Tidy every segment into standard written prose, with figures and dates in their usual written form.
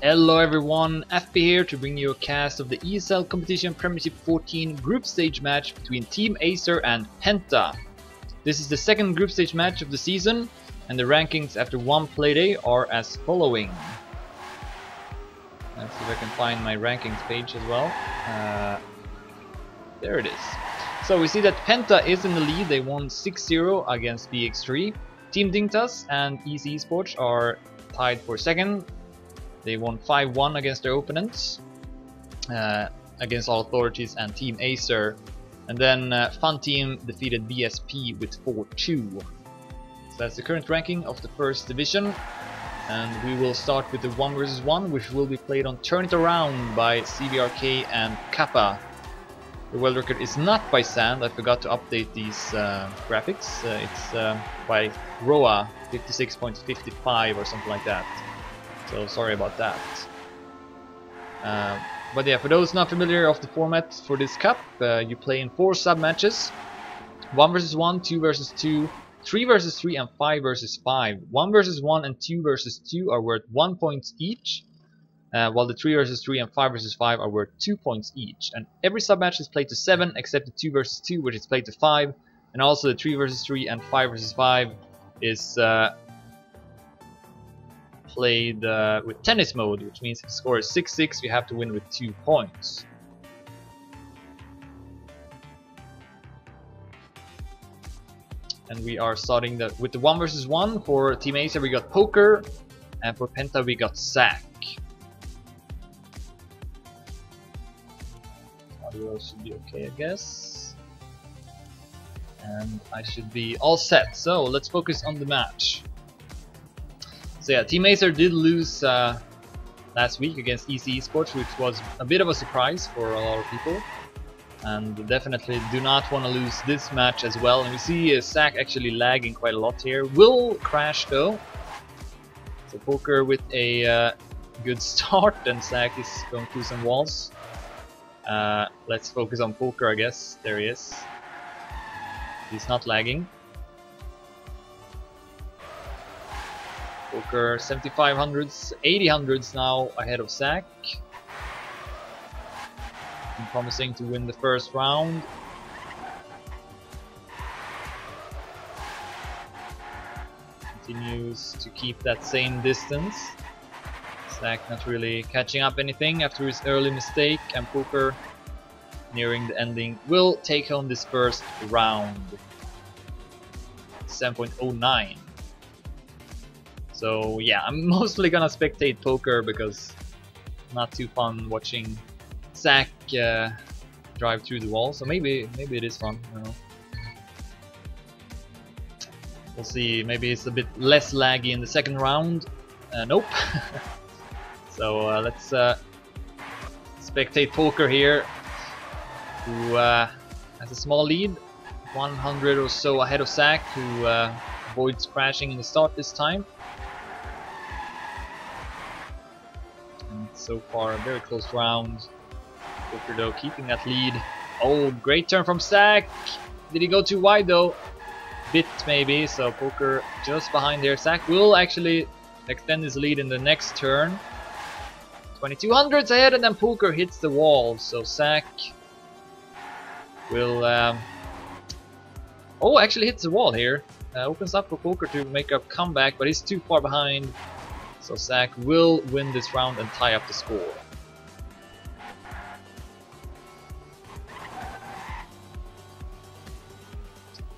Hello everyone, FP here to bring you a cast of the ESL Competition Premiership 14 group stage match between Team Acer and PENTA. This is the second group stage match of the season, and the rankings after one playday are as following. Let's see if I can find my rankings page as well. There it is. So we see that PENTA is in the lead. They won 6-0 against BX3. Team Dingtas and EC Sports are tied for second. They won 5-1 against their opponents, against All Authorities and Team Acer. And then Fun Team defeated BSP with 4-2. So that's the current ranking of the first division. And we will start with the 1 vs 1, which will be played on Turn It Around by CBRK and Kappa. The world record is not by Sand. I forgot to update these graphics. It's by Roa 56.55 or something like that. So sorry about that. But yeah, for those not familiar of the format for this cup, you play in 4 sub-matches. 1 vs 1, 2 vs 2, 3 vs 3 and 5 vs 5. 1 vs 1 and 2 vs 2 are worth 1 point each, while the 3 vs 3 and 5 vs 5 are worth 2 points each. And every sub-match is played to 7 except the 2 vs 2, which is played to 5. And also the 3 vs 3 and 5 vs 5 is played with tennis mode, which means if the score is 6-6, you have to win with 2 points. And we are starting with the 1 vs 1. For Team Acer we got Poker, and for PENTA we got Zack. Audio should be okay, I guess. And I should be all set, so let's focus on the match. So yeah, Team Acer did lose last week against EC Sports, which was a bit of a surprise for a lot of people. And definitely do not want to lose this match as well. And we see Zack actually lagging quite a lot here. Will crash though. So Poker with a good start, and Zack is going through some walls. Let's focus on Poker, I guess. There he is. He's not lagging. Poker 7500s, 8000s now ahead of Zack. And promising to win the first round. Continues to keep that same distance. Zack not really catching up anything after his early mistake, and Poker nearing the ending will take home this first round. 7.09. So yeah, I'm mostly gonna spectate Poker because not too fun watching Zack drive through the wall. So maybe it is fun. I don't know. We'll see. Maybe it's a bit less laggy in the second round. Nope. So let's spectate Poker here, who has a small lead, 100 or so ahead of Zack, who avoids crashing in the start this time. So far, a very close round. Poker though keeping that lead. Oh, great turn from Zack. Did he go too wide though? Bit maybe. So Poker just behind there. Zack will actually extend his lead in the next turn. 2200s ahead, and then Poker hits the wall. So Zack will oh, actually hits the wall here. Opens up for Poker to make a comeback, but he's too far behind. So Zack will win this round and tie up the score.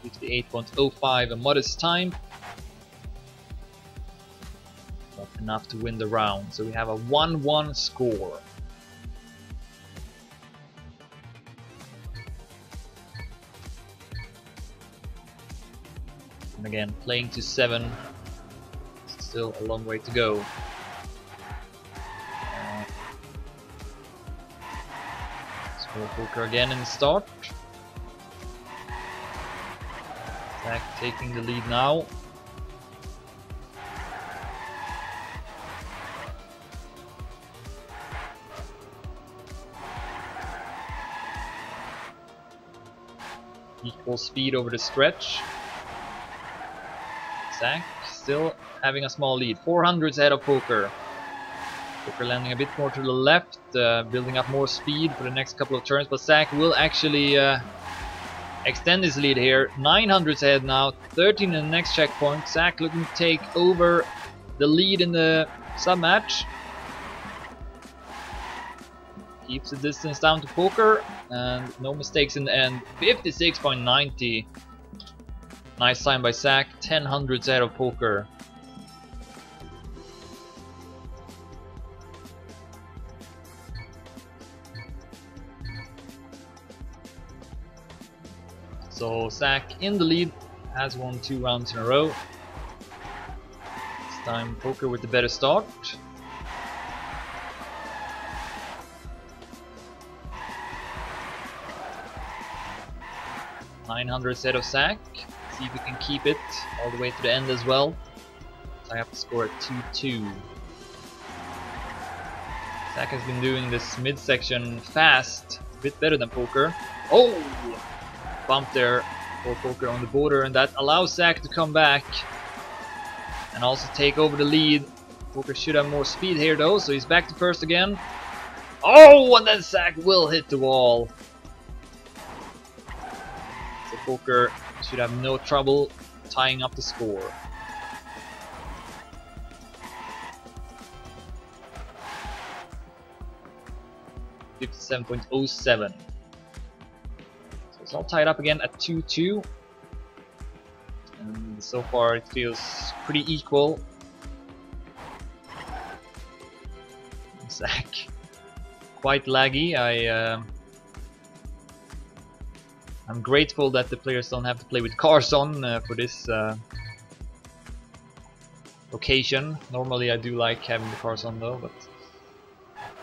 .08.05, a modest time. Not enough to win the round. So we have a 1-1 score. And again, playing to 7. Still a long way to go. Score Poker again in the start. Zack taking the lead now. Equal speed over the stretch. Zack still having a small lead. 400s ahead of Poker. Poker landing a bit more to the left, building up more speed for the next couple of turns, but Zach will actually extend his lead here. 900s ahead now, 13 in the next checkpoint. Zach looking to take over the lead in the sub-match. Keeps the distance down to Poker, and no mistakes in the end. 56.90. Nice time by Zach, 10 hundredths ahead of Poker. So Zach in the lead, has won 2 rounds in a row. This time Poker with the better start. .900 set of Zach. See if we can keep it all the way to the end as well. So I have to score at 2-2. Zach has been doing this midsection fast, a bit better than Poker. Oh! Bump there for Poker on the border, and that allows Zach to come back and also take over the lead. Poker should have more speed here though, so he's back to first again. Oh, and then Zach will hit the wall. So Poker should have no trouble tying up the score. .57.07. It's all tied up again at 2-2, and so far it feels pretty equal. Zach quite laggy. I'm grateful that the players don't have to play with cars on for this occasion. Normally I do like having the cars on though, but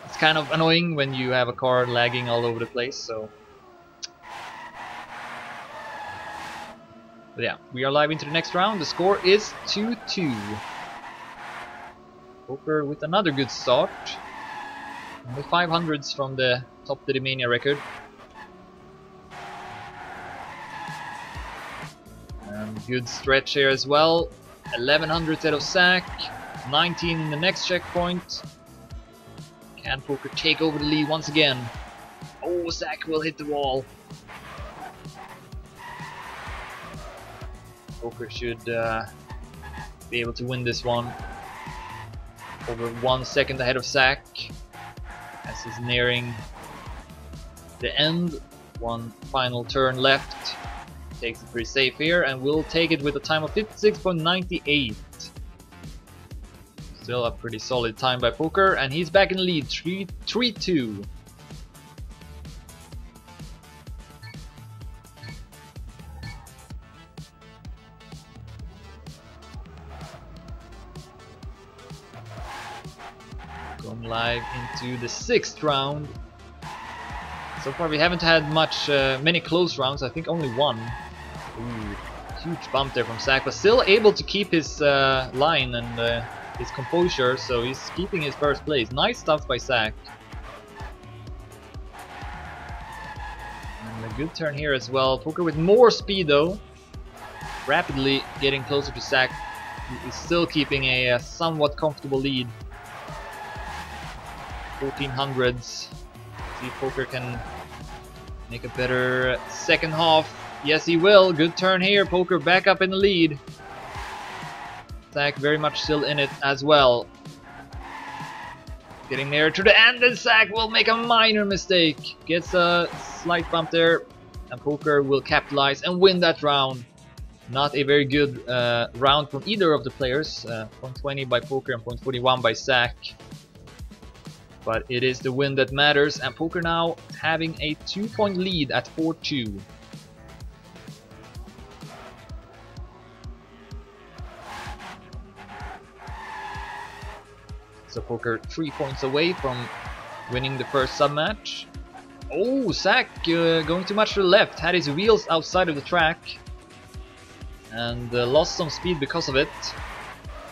it's kind of annoying when you have a car lagging all over the place. So. But yeah, we are live into the next round. The score is 2-2. Poker with another good start. Only 500s from the top Didymania record. And good stretch here as well. 1100 set of Zach. 19 in the next checkpoint. Can Poker take over the lead once again? Oh, Zach will hit the wall. Poker should be able to win this one. Over 1 second ahead of Zach as he's nearing the end. One final turn left. Takes it pretty safe here and will take it with a time of 56.98. Still a pretty solid time by Poker, and he's back in the lead, 3-2. Going live into the 6th round. So far we haven't had many close rounds. I think only one. Ooh, huge bump there from Zach, but still able to keep his line and his composure, so he's keeping his first place. Nice stuff by Zach. And a good turn here as well. Poker with more speed though. Rapidly getting closer to Zach. He is still keeping a somewhat comfortable lead. 1400s. See if Poker can make a better second half. Yes, he will. Good turn here. Poker back up in the lead. Zach very much still in it as well. Getting near to the end, and Zach will make a minor mistake. Gets a slight bump there, and Poker will capitalize and win that round. Not a very good round from either of the players. Point 20 by Poker and point 41 by Zach. But it is the win that matters, and Poker now having a 2-point lead at 4-2. So Poker 3 points away from winning the first sub-match. Oh, Zach going too much to the left, had his wheels outside of the track and lost some speed because of it.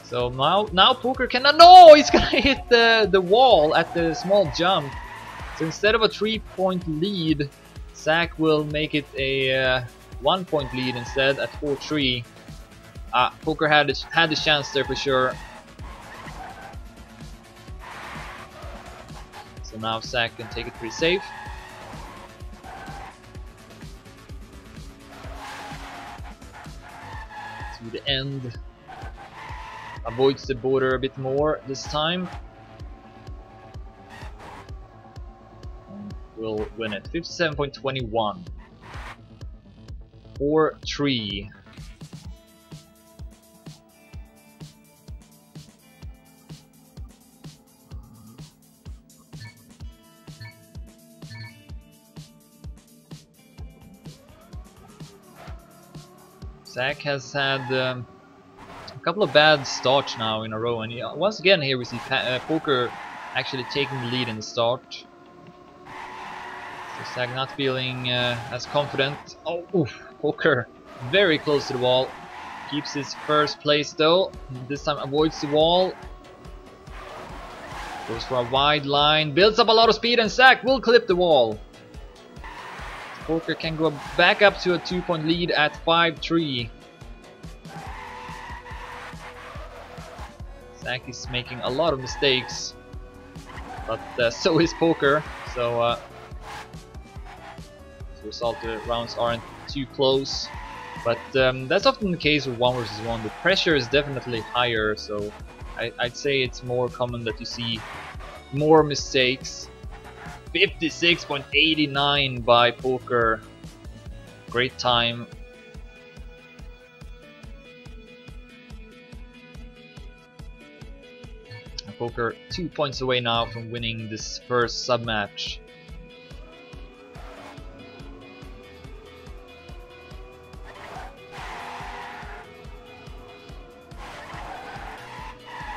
So now Poker cannot. No, he's gonna hit the wall at the small jump. So instead of a 3-point lead, Zach will make it a 1-point lead instead at 4-3. Poker had the chance there for sure. So now Zach can take it pretty safe. To the end. Avoids the border a bit more this time. And will win it. 57.21. 4-3. Zach has had a couple of bad starts now in a row, and once again here we see Poker actually taking the lead in the start. So Zach not feeling as confident. Oh, oof, Poker very close to the wall. Keeps his first place though. This time avoids the wall. Goes for a wide line, builds up a lot of speed, and Zach will clip the wall. Poker can go back up to a 2-point lead at 5-3. Zach is making a lot of mistakes, but so is Poker. So as a result, the rounds aren't too close. But that's often the case with 1 versus 1. The pressure is definitely higher, so I'd say it's more common that you see more mistakes. 56.89 by Poker. Great time. And Poker 2 points away now from winning this first sub-match.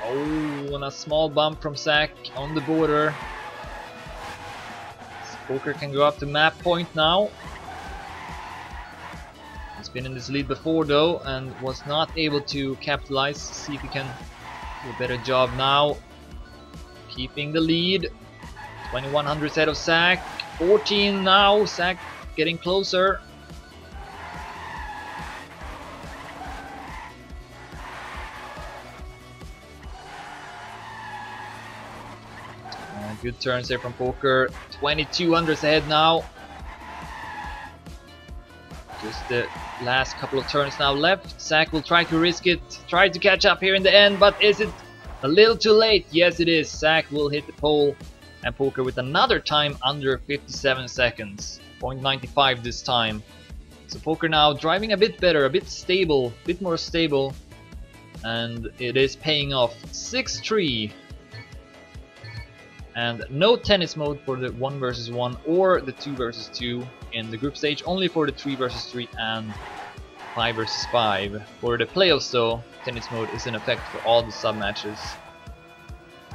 Oh, and a small bump from Zach on the border. Poker can go up to map point now. He's been in this lead before though and was not able to capitalize. See if he can do a better job now. Keeping the lead. 2100 ahead of Zach. 14 now. Zach getting closer. Good turns there from Poker. 2200 ahead now. Just the last couple of turns now left. Zach will try to risk it. Try to catch up here in the end, but is it a little too late? Yes, it is. Zach will hit the pole, and Poker with another time under 57 seconds. 0.95 this time. So Poker now driving a bit better, a bit stable, a bit more stable, and it is paying off. 6-3. And no tennis mode for the 1 versus 1 or the 2 versus 2 in the group stage, only for the 3 versus 3 and 5 versus 5. For the playoffs though, tennis mode is in effect for all the sub matches.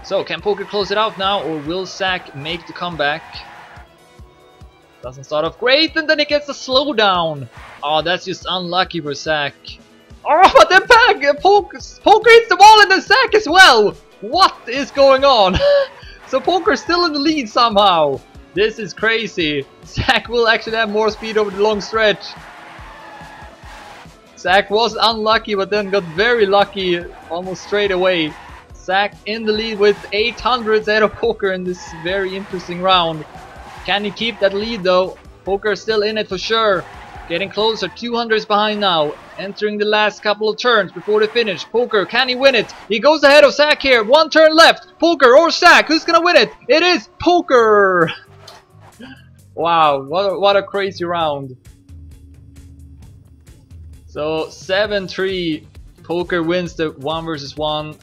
So can Poker close it out now, or will Zach make the comeback? Doesn't start off great, and then he gets a slowdown. Oh, that's just unlucky for Zach. Oh, but then Poker hits the wall, and then Zach as well. What is going on? So Poker's still in the lead somehow. This is crazy. Zach will actually have more speed over the long stretch. Zach was unlucky, but then got very lucky almost straight away. Zach in the lead with 800 ahead of Poker in this very interesting round. Can he keep that lead though? Poker still in it for sure. Getting closer, 200s behind now. Entering the last couple of turns before the finish. Poker, can he win it? He goes ahead of Zach here. 1 turn left. Poker or Zach, who's gonna win it? It is Poker! Wow, what a crazy round. So 7-3. Poker wins the 1 versus 1.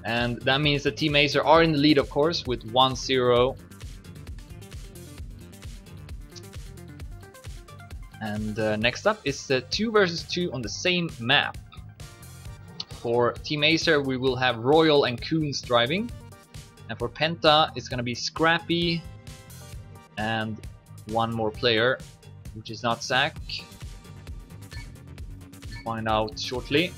And that means that Team Acer are in the lead, of course, with 1-0. And next up is the 2 versus 2 on the same map. For Team Acer we will have Royal and Coons driving. And for Penta it's gonna be Scrappy and one more player, which is not Zach. Find out shortly.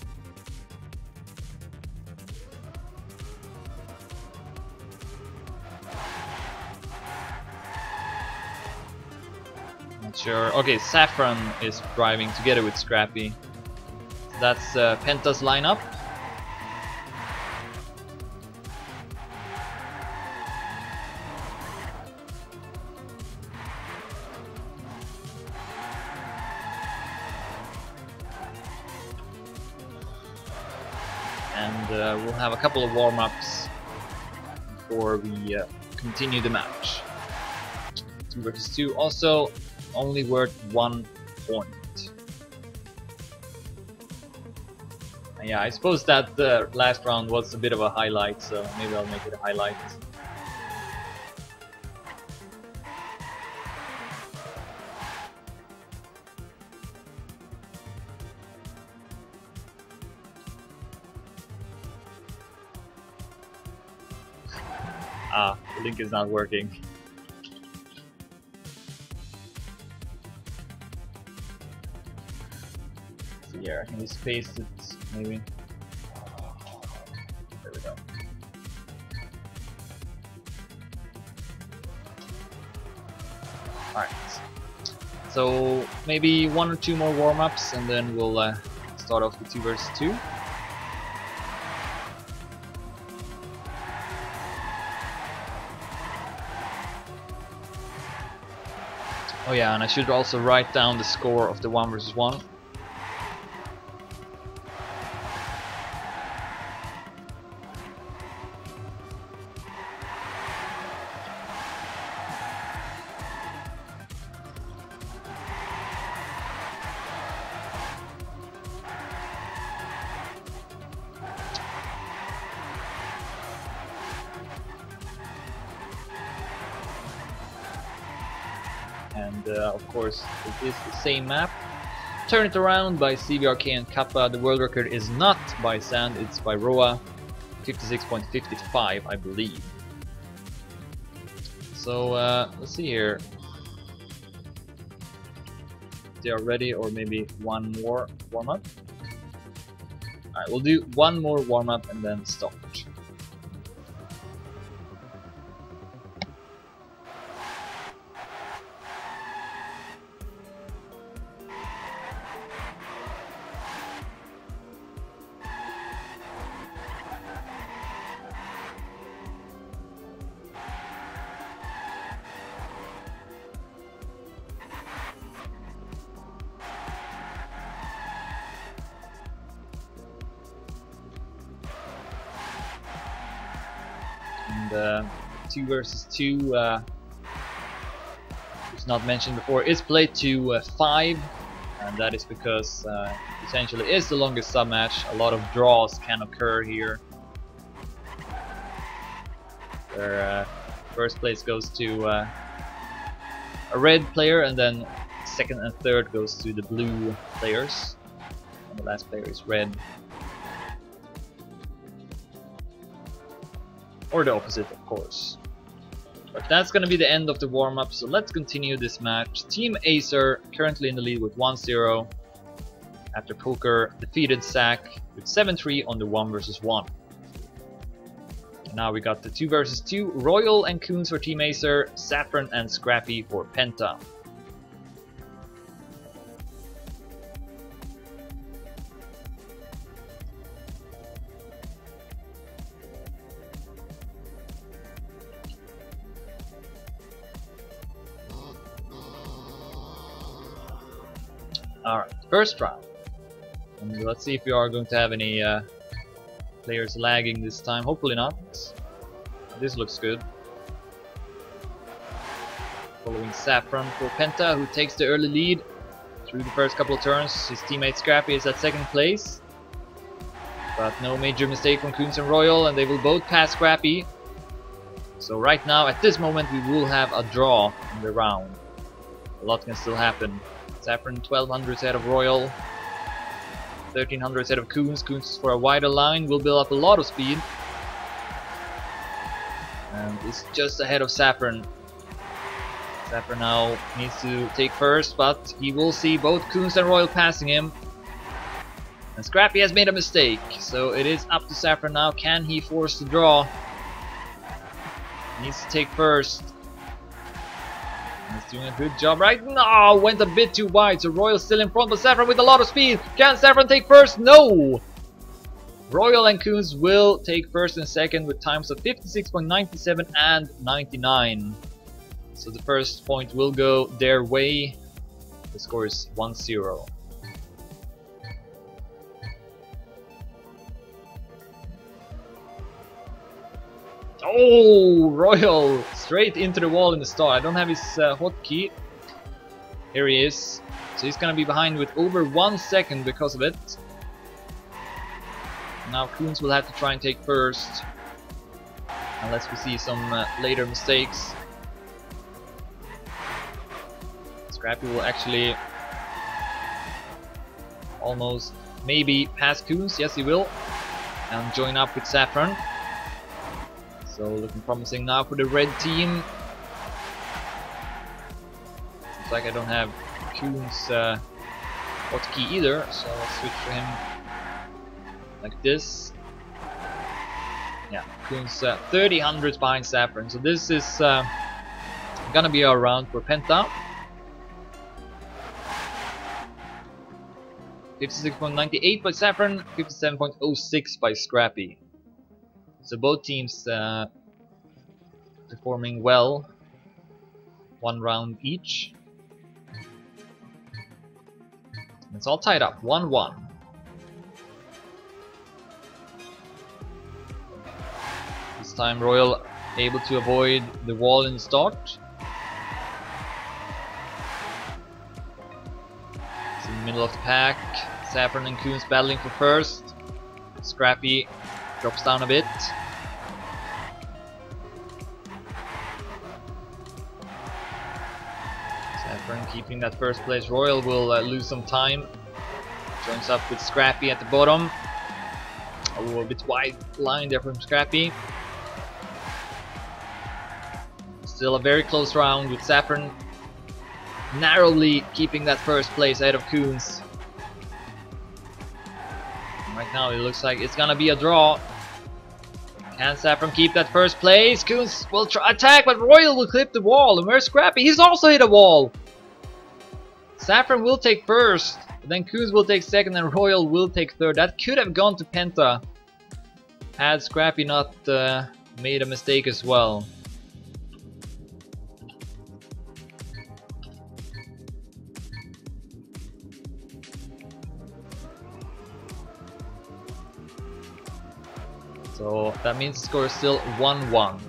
Sure. Okay, Saffron is driving together with Scrappy. That's Penta's lineup. and we'll have a couple of warm-ups before we continue the match. 2 versus 2, also only worth 1 point. Yeah, I suppose that the last round was a bit of a highlight, so maybe I'll make it a highlight. Ah, the link is not working. So here, I can just paste it, maybe. There we go. Alright. So maybe 1 or 2 more warm-ups, and then we'll start off with 2 versus 2. Oh yeah, and I should also write down the score of the 1 versus 1. And of course, it is the same map. Turn It Around by CVRK and Kappa. The world record is not by Sand, it's by Roa. 56.55, I believe. So let's see here. They are ready, or maybe 1 more warm-up. Alright, we'll do 1 more warm-up and then stop. And 2 versus 2, it's not mentioned before, is played to 5, and that is because essentially is the longest sub match. A lot of draws can occur here, where first place goes to a red player, and then second and third goes to the blue players, and the last player is red. Or the opposite, of course. But that's gonna be the end of the warm-up, so let's continue this match. Team Acer currently in the lead with 1-0 after Poker defeated Sack with 7-3 on the 1 versus 1. And now we got the 2 versus 2, Royal and Coons for Team Acer, Saffron and Scrappy for Penta. Alright, first round. And let's see if we are going to have any players lagging this time. Hopefully not. This looks good. Following Saffron for Penta, who takes the early lead through the first couple of turns. His teammate Scrappy is at second place. But no major mistake from Coons and Royal, and they will both pass Scrappy. So right now, at this moment, we will have a draw in the round. A lot can still happen. Saffron 1200 ahead of Royal, 1300 ahead of Coons. Coons for a wider line will build up a lot of speed, and is just ahead of Saffron. Saffron now needs to take first, but he will see both Coons and Royal passing him. And Scrappy has made a mistake, so it is up to Saffron now. Can he force the draw? He needs to take first. He's doing a good job right now. Went a bit too wide, so Royal still in front, but Saffron with a lot of speed. Can Saffron take first? No! Royal and Coons will take first and second with times of 56.97 and 99. So the first point will go their way. The score is 1-0. Oh, Royal straight into the wall in the start. I don't have his hotkey. Here he is. So he's gonna be behind with over 1 second because of it. Now Koons will have to try and take first, unless we see some later mistakes. Scrappy will actually almost maybe pass Koons. Yes, he will. And join up with Saffron. So looking promising now for the red team. Looks like I don't have Koons hotkey either, so I'll switch to him like this. Yeah, Koons 30 hundreds behind Saffron. So this is gonna be our round for Penta. 56.98 by Saffron, 57.06 by Scrappy. So both teams performing well, 1 round each. It's all tied up, 1-1. This time Royal able to avoid the wall in the start. It's in the middle of the pack. Saffron and Koons battling for first. Scrappy drops down a bit. Saffron keeping that first place. Royal will lose some time. Joins up with Scrappy at the bottom. Oh, a bit wide line there from Scrappy. Still a very close round with Saffron narrowly keeping that first place ahead of Koons. Right now it looks like it's gonna be a draw. Can Saffron keep that first place? Koons will try attack, but Royal will clip the wall. And where's Scrappy? He's also hit a wall. Saffron will take first, then Koons will take second, and Royal will take third. That could have gone to Penta had Scrappy not made a mistake as well. So that means the score is still 1-1.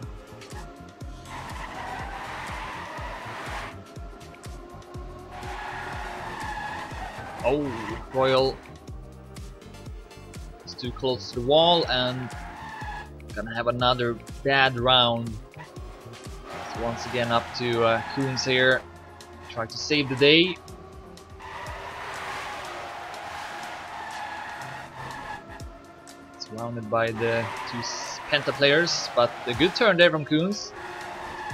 Oh, Royal is too close to the wall and gonna have another bad round. So once again up to Koons here, try to save the day. Surrounded by the 2 Penta players, but a good turn there from Koons.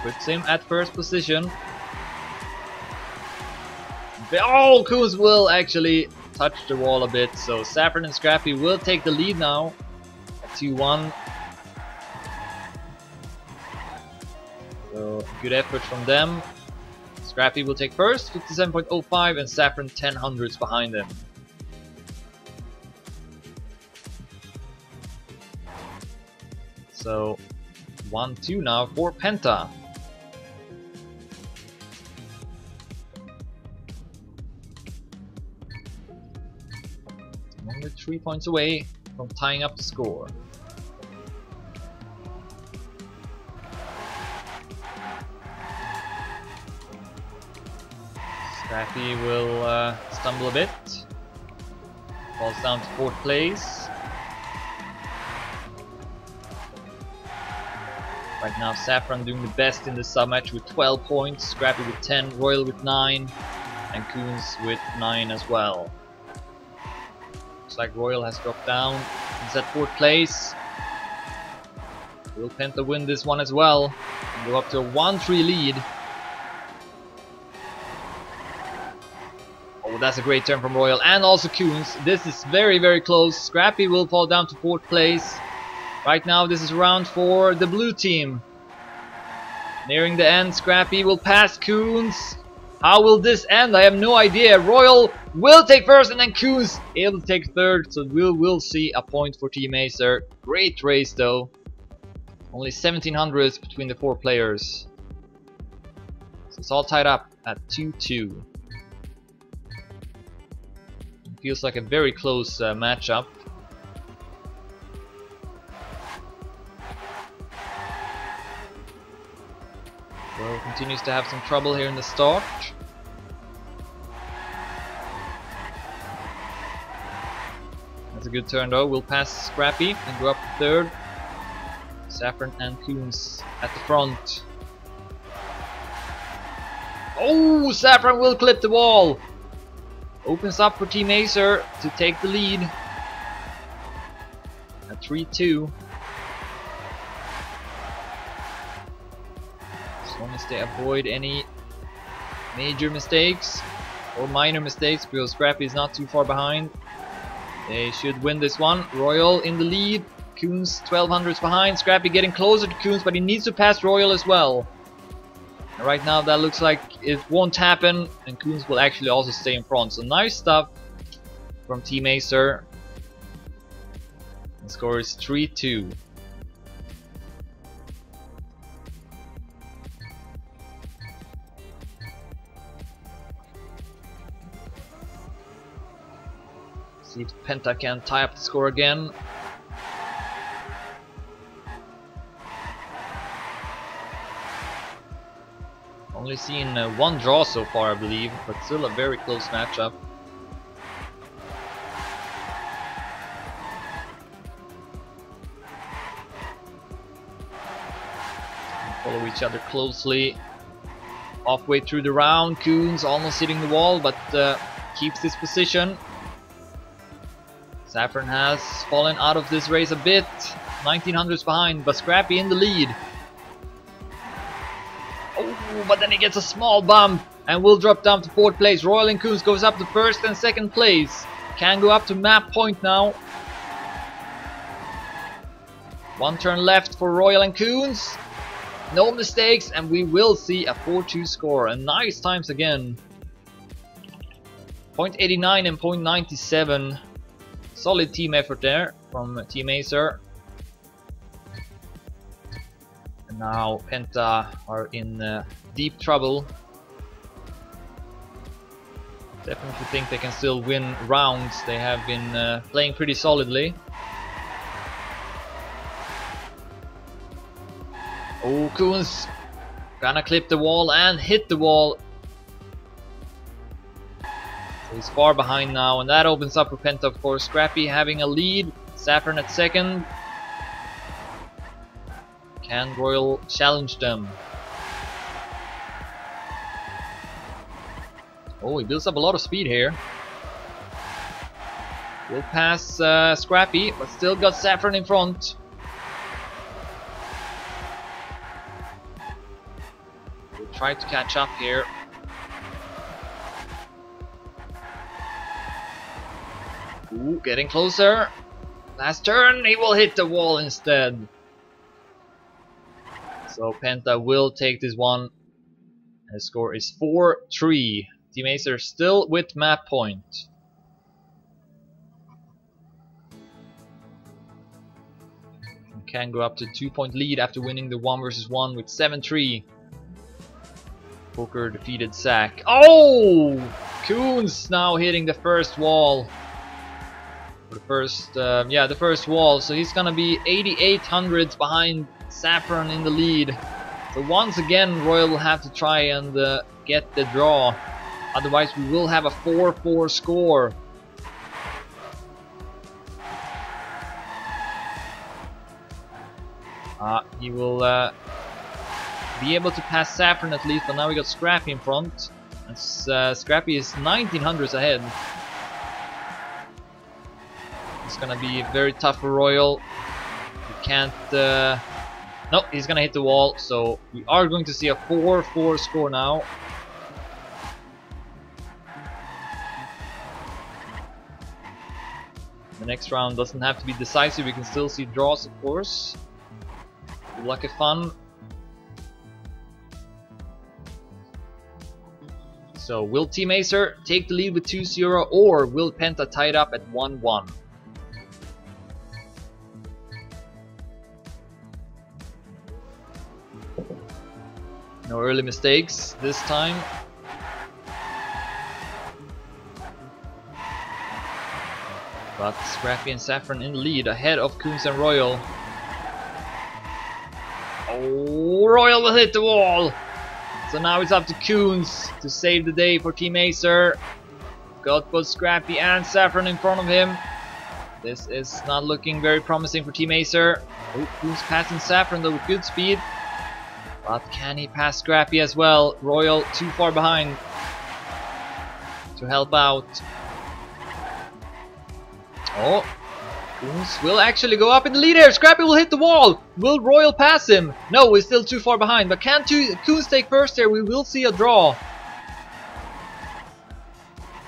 Puts him at first position. Oh, Koons will actually touch the wall a bit, so Saffron and Scrappy will take the lead now at 2-1. So good effort from them. Scrappy will take first, 57.05, and Saffron 10 hundredths behind him. So 1-2 now for Penta. Only 3 points away from tying up the score. Scrappy will stumble a bit. Falls down to 4th place. Right now Saffron doing the best in the sub-match with 12 points, Scrappy with 10, Royal with 9, and Koons with 9 as well. Looks like Royal has dropped down. He's at 4th place. Will Penta win this one as well and go up to a 1-3 lead? Oh, that's a great turn from Royal and also Koons. This is very, very close. Scrappy will fall down to 4th place. Right now this is round 4, the blue team. Nearing the end, Scrappy will pass Koons. How will this end? I have no idea. Royal will take first and then Koons able to take third. So we'll see a point for Team Acer. Great race though. Only 1700s between the 4 players. So it's all tied up at 2-2. Feels like a very close matchup. continues to have some trouble here in the start. That's a good turn though. We'll pass Scrappy and go up to third. Saffron and Coons at the front. Oh, Saffron will clip the wall. Opens up for Team Acer to take the lead at 3-2. As long as they avoid any major mistakes or minor mistakes, because Scrappy is not too far behind, they should win this one. Royal in the lead. Coons 1200s behind. Scrappy getting closer to Coons, but he needs to pass Royal as well. And right now that looks like it won't happen, and Coons will actually also stay in front. So nice stuff from Team Acer. The score is 3-2. See if Penta can tie up the score again. Only seen one draw so far, I believe, but still a very close matchup. Follow each other closely. Halfway through the round, Coons almost hitting the wall, but keeps his position. Saffron has fallen out of this race a bit. 1900s behind, but Scrappy in the lead. Oh, but then he gets a small bump and will drop down to 4th place. Royal and Coons goes up to 1st and 2nd place. Can go up to map point now. One turn left for Royal and Coons. No mistakes, and we will see a 4-2 score. And nice times again. 0.89 and 0.97. Solid team effort there from Team Acer. And now Penta are in deep trouble. Definitely think they can still win rounds. They have been playing pretty solidly. Oh, Coons gonna clip the wall and hit the wall. So he's far behind now, and that opens up for Penta, of course. Scrappy having a lead. Saffron at 2nd. Can Royal challenge them? Oh, he builds up a lot of speed here. Will pass Scrappy, but still got Saffron in front. Will try to catch up here. Ooh, getting closer. Last turn, he will hit the wall instead. So Penta will take this one. The score is 4-3. Team Acer still with map point. Can go up to 2-point lead after winning the 1 vs 1 with 7-3. Poker defeated Zack. Oh! Coons now hitting the first wall. The first wall. So he's gonna be 8800s behind Saffron in the lead. So once again Royal will have to try and get the draw. Otherwise we will have a 4-4 score. He will be able to pass Saffron at least, but now we got Scrappy in front. And Scrappy is 1900s ahead. It's gonna be very tough for Royal. He can't... no, he's gonna hit the wall, so we are going to see a 4-4 score now. The next round doesn't have to be decisive, we can still see draws, of course. Good luck and fun. So, will Team Acer take the lead with 2-0, or will Penta tie it up at 1-1? No early mistakes this time. But Scrappy and Saffron in the lead, ahead of Coons and Royal. Oh, Royal will hit the wall! So now it's up to Coons to save the day for Team Acer. Got both Scrappy and Saffron in front of him. This is not looking very promising for Team Acer. Oh, Coons passing Saffron though with good speed. But can he pass Scrappy as well? Royal too far behind to help out. Oh, Coons will actually go up in the lead here. Scrappy will hit the wall. Will Royal pass him? No, he's still too far behind. But can Coons take first here? We will see a draw.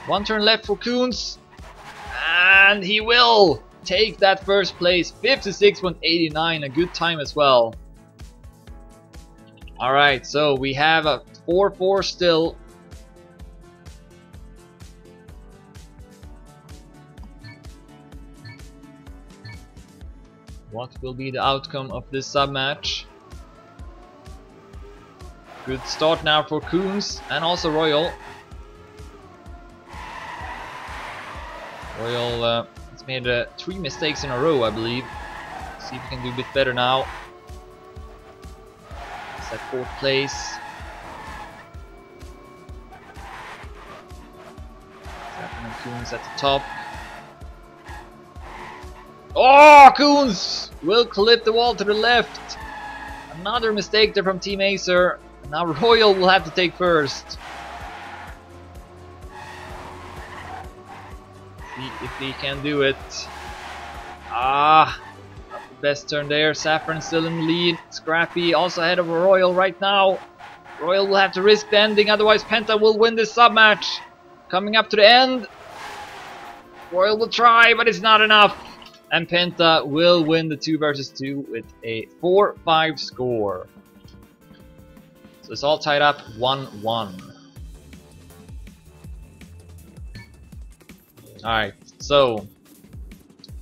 One turn left for Coons. And he will take that first place. 56.89. A good time as well. Alright, so we have a 4-4 still. What will be the outcome of this sub-match? Good start now for Coons and also Royal. Royal has made 3 mistakes in a row, I believe. See if he can do a bit better now. He's at 4th place. Saffron and Coons at the top. Oh, Coons will clip the wall to the left. Another mistake there from Team Acer. Now Royal will have to take first. See if he can do it. Ah, not the best turn there. Saffron still in the lead. Scrappy also ahead of Royal right now. Royal will have to risk the ending, otherwise Penta will win this sub-match. Coming up to the end. Royal will try, but it's not enough. And Penta will win the 2 versus 2 with a 4-5 score. So it's all tied up 1-1. Alright, so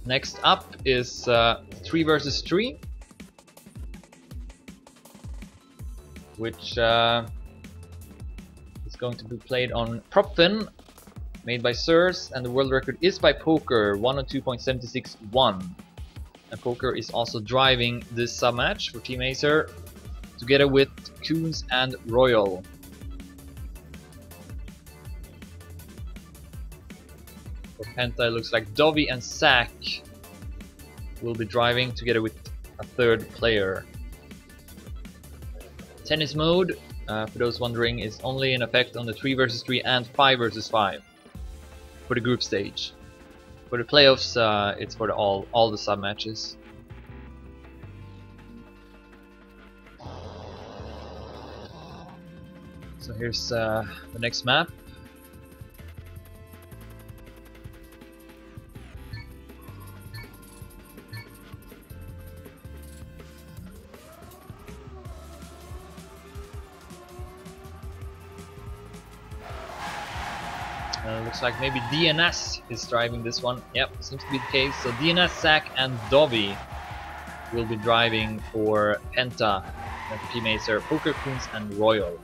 next up is 3 versus 3, which is going to be played on PropFin, made by Sirs, and the world record is by Poker, 102.761. And Poker is also driving this sub-match for Team Acer, together with Coons and Royal. For Penta, it looks like Dovey and Sack will be driving together with a 3rd player. Tennis mode, for those wondering, is only in effect on the 3 versus 3 and 5 versus 5 for the group stage. For the playoffs, it's for all the sub matches. So here's the next map. Looks like maybe DNS is driving this one. Yep, seems to be the case. So DNS, Sack and Dovey will be driving for Penta, Team Acer, Poker, Coons and Royal.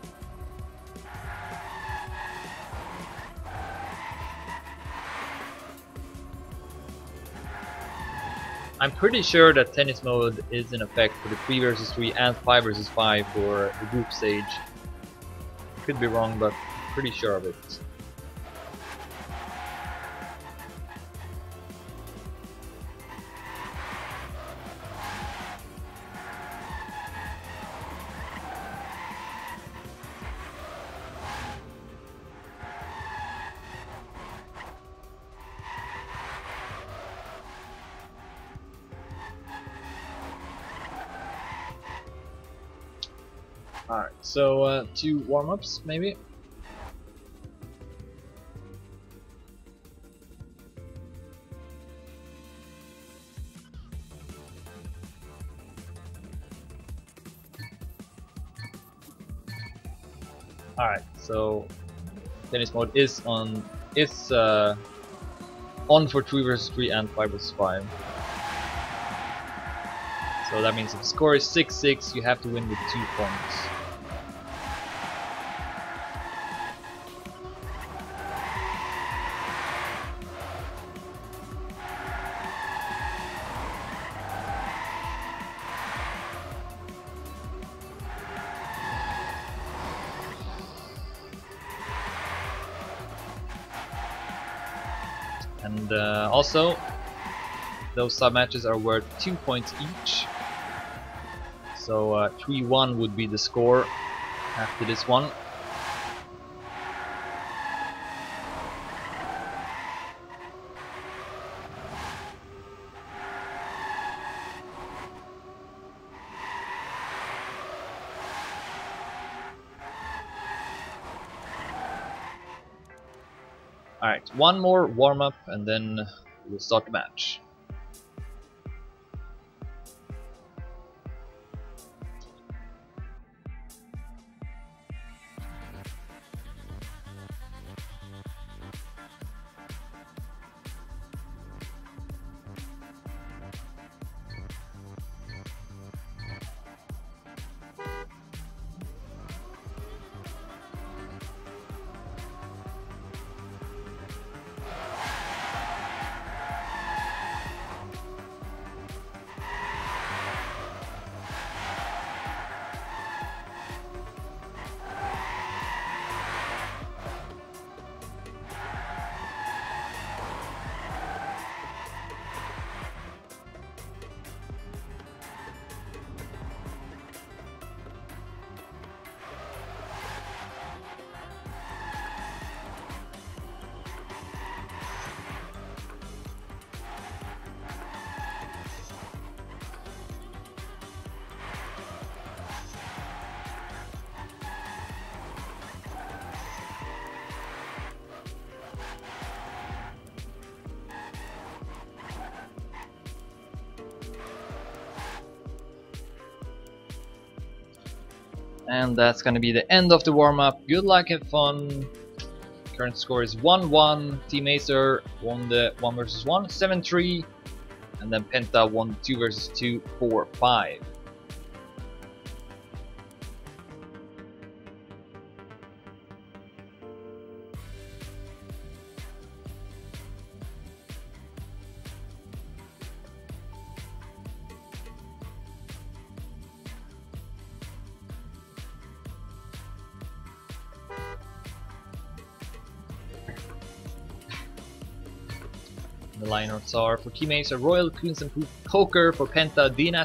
I'm pretty sure that tennis mode is in effect for the 3 versus 3 and 5 versus 5 for the group stage. Could be wrong, but pretty sure of it. Alright, so 2 warm-ups maybe. Alright, so tennis mode is on for 3 versus 3 and 5 versus 5. So that means if the score is 6-6, you have to win with 2 points. And also, those sub-matches are worth 2 points each. So 3-1 would be the score after this one. Alright, one more warm-up and then we'll start the match. And that's gonna be the end of the warm-up. Good luck, have fun. Current score is 1-1. Team Acer won the 1 vs 1, 7-3. And then Penta won 2 vs 2, 4-5. The lineups are for Team Acer, Royal, Queens and Poker, for Penta, Dina,